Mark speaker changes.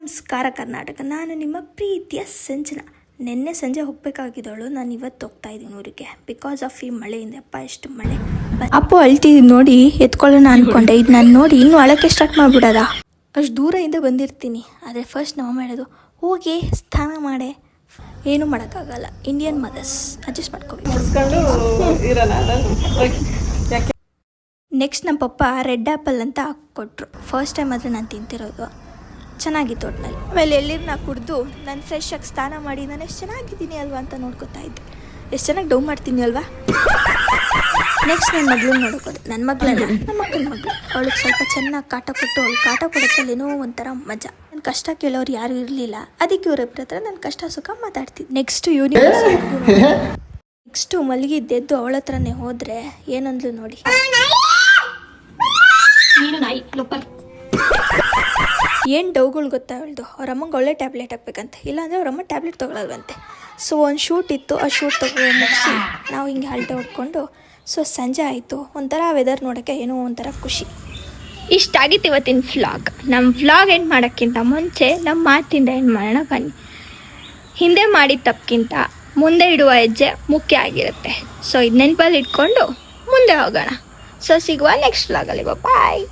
Speaker 1: ನಮಸ್ಕಾರ ಕರ್ನಾಟಕ, ನಾನು ನಿಮ್ಮ ಪ್ರೀತಿಯ ಸಂಜನಾ. ನಿನ್ನೆ ಸಂಜೆ ಹೋಗಬೇಕಾಗಿದ್ದವಳು, ನಾನು ಇವತ್ತು ಹೋಗ್ತಾ ಇದ್ದೀನಿ ಊರಿಗೆ. ಬಿಕಾಸ್ ಆಫ್ ಈ ಮಳೆಯಿಂದ. ಅಪ್ಪ ಎಷ್ಟು ಮಳೆ. ಅಪ್ಪು ಅಳ್ತಿದ್ದು ನೋಡಿ ಎತ್ಕೊಳ್ಳೋಣ ಅಂದ್ಕೊಂಡೆ. ಇದು ನಾನು ನೋಡಿ ಇನ್ನೂ ಅಳಕ್ಕೆ ಸ್ಟಾರ್ಟ್ ಮಾಡಿಬಿಡೋದ. ಅಷ್ಟು ದೂರದಿಂದ ಬಂದಿರ್ತೀನಿ. ಆದರೆ ಫಸ್ಟ್ ನಮ್ಮಮ್ಮ ಹೇಳೋದು, ಹೋಗಿ ಸ್ನಾನ ಮಾಡೆ. ಏನೂ ಮಾಡೋಕ್ಕಾಗಲ್ಲ, ಇಂಡಿಯನ್ ಮದರ್ಸ್ ಅಡ್ಜಸ್ಟ್ ಮಾಡ್ಕೋಬೇಕು. ನೆಕ್ಸ್ಟ್ ನಮ್ಮ ಪಪ್ಪ ರೆಡ್ ಆ್ಯಪಲ್ ಅಂತ ಹಾಕ್ಕೊಟ್ರು. ಫಸ್ಟ್ ಟೈಮ್ ಆದರೆ ನಾನು ತಿಂತಿರೋದು. ಚೆನ್ನಾಗಿತ್ತು ಒಟ್ಟಿನಲ್ಲಿ. ಆಮೇಲೆ ಎಳ್ಳೀರನ್ನ ಕುಡಿದು ನಾನು ಫ್ರೆಶ್ ಆಗಿ ಸ್ನಾನ ಮಾಡಿ ನಾನು ಎಷ್ಟು ಚೆನ್ನಾಗಿದ್ದೀನಿ ಅಲ್ವಾ ಅಂತ ನೋಡ್ಕೊತಾ ಇದ್ದೆ. ಎಷ್ಟು ಚೆನ್ನಾಗಿ ಡೌ ಮಾಡ್ತೀನಿ ಅಲ್ವಾ. ನೆಕ್ಸ್ಟ್ ನನ್ನ ಮಗಳು ನೋಡ್ಕೋದು. ನನ್ನ ಮಗಳಲ್ಲ, ನಮ್ಮ ಮಕ್ಕಳ ಮಗಳು. ಅವಳಿಗೆ ಸ್ವಲ್ಪ ಚೆನ್ನಾಗಿ ಕಾಟ ಕೊಟ್ಟು ಅವಳು ಕಾಟ ಕೊಡೋದ್ರಲ್ಲಿ ಏನೋ ಒಂಥರ ಮಜಾ. ನನ್ನ ಕಷ್ಟ ಕೇಳೋರು ಯಾರು ಇರಲಿಲ್ಲ. ಅದಕ್ಕೆ ಇವರಿಬ್ಬರ ಹತ್ರ ನನ್ನ ಕಷ್ಟ ಸುಖ ಮಾತಾಡ್ತೀನಿ. ನೆಕ್ಸ್ಟು ಮಲಗಿದ್ದೆದ್ದು ಅವಳ ಹತ್ರನೇ ಹೋದರೆ ಏನಂದ್ಲು ನೋಡಿ. ಏನು ಡೌಗಳು ಗೊತ್ತಾ ಅವಳ್ದು. ಅವ್ರಮ್ಮಂಗೆ ಒಳ್ಳೆ ಟ್ಯಾಬ್ಲೆಟ್ ಹಾಕ್ಬೇಕಂತೆ, ಇಲ್ಲಾಂದರೆ ಅವರಮ್ಮ ಟ್ಯಾಬ್ಲೆಟ್ ತೊಗೊಳಲ್ವಂತೆ. ಸೊ ಒಂದು ಶೂಟ್ ಇತ್ತು, ಆ ಶೂಟ್ ಮುಗಿಸಿ ನಾವು ಹಿಂಗೆ ಹಲ್ಟೆ ಹೊಡ್ಕೊಂಡು ಸಂಜೆ ಆಯಿತು. ಒಂಥರ ವೆದರ್ ನೋಡೋಕ್ಕೆ ಏನೋ ಒಂಥರ ಖುಷಿ. ಇಷ್ಟಾಗಿತ್ತು ಇವತ್ತಿನ ವ್ಲಾಗ್. ನಮ್ಮ ವ್ಲಾಗ್ ಎಂಡ್ ಮಾಡೋಕ್ಕಿಂತ ಮುಂಚೆ ನಮ್ಮ ಮಾತಿಂದ ಎಂಡ್ ಮಾಡೋಣ ಬನ್ನಿ. ಹಿಂದೆ ಮಾಡಿದ ತಪ್ಪಿಗಿಂತ ಮುಂದೆ ಇಡುವ ಹೆಜ್ಜೆ ಮುಖ್ಯ ಆಗಿರುತ್ತೆ. ಸೊ ಇದು ನೆನಪಲ್ಲಿ ಇಟ್ಕೊಂಡು ಮುಂದೆ ಹೋಗೋಣ. ಸೊ ಸಿಗುವ ನೆಕ್ಸ್ಟ್ ವ್ಲಾಗಲ್ಲಿ. ಬಾಯ್.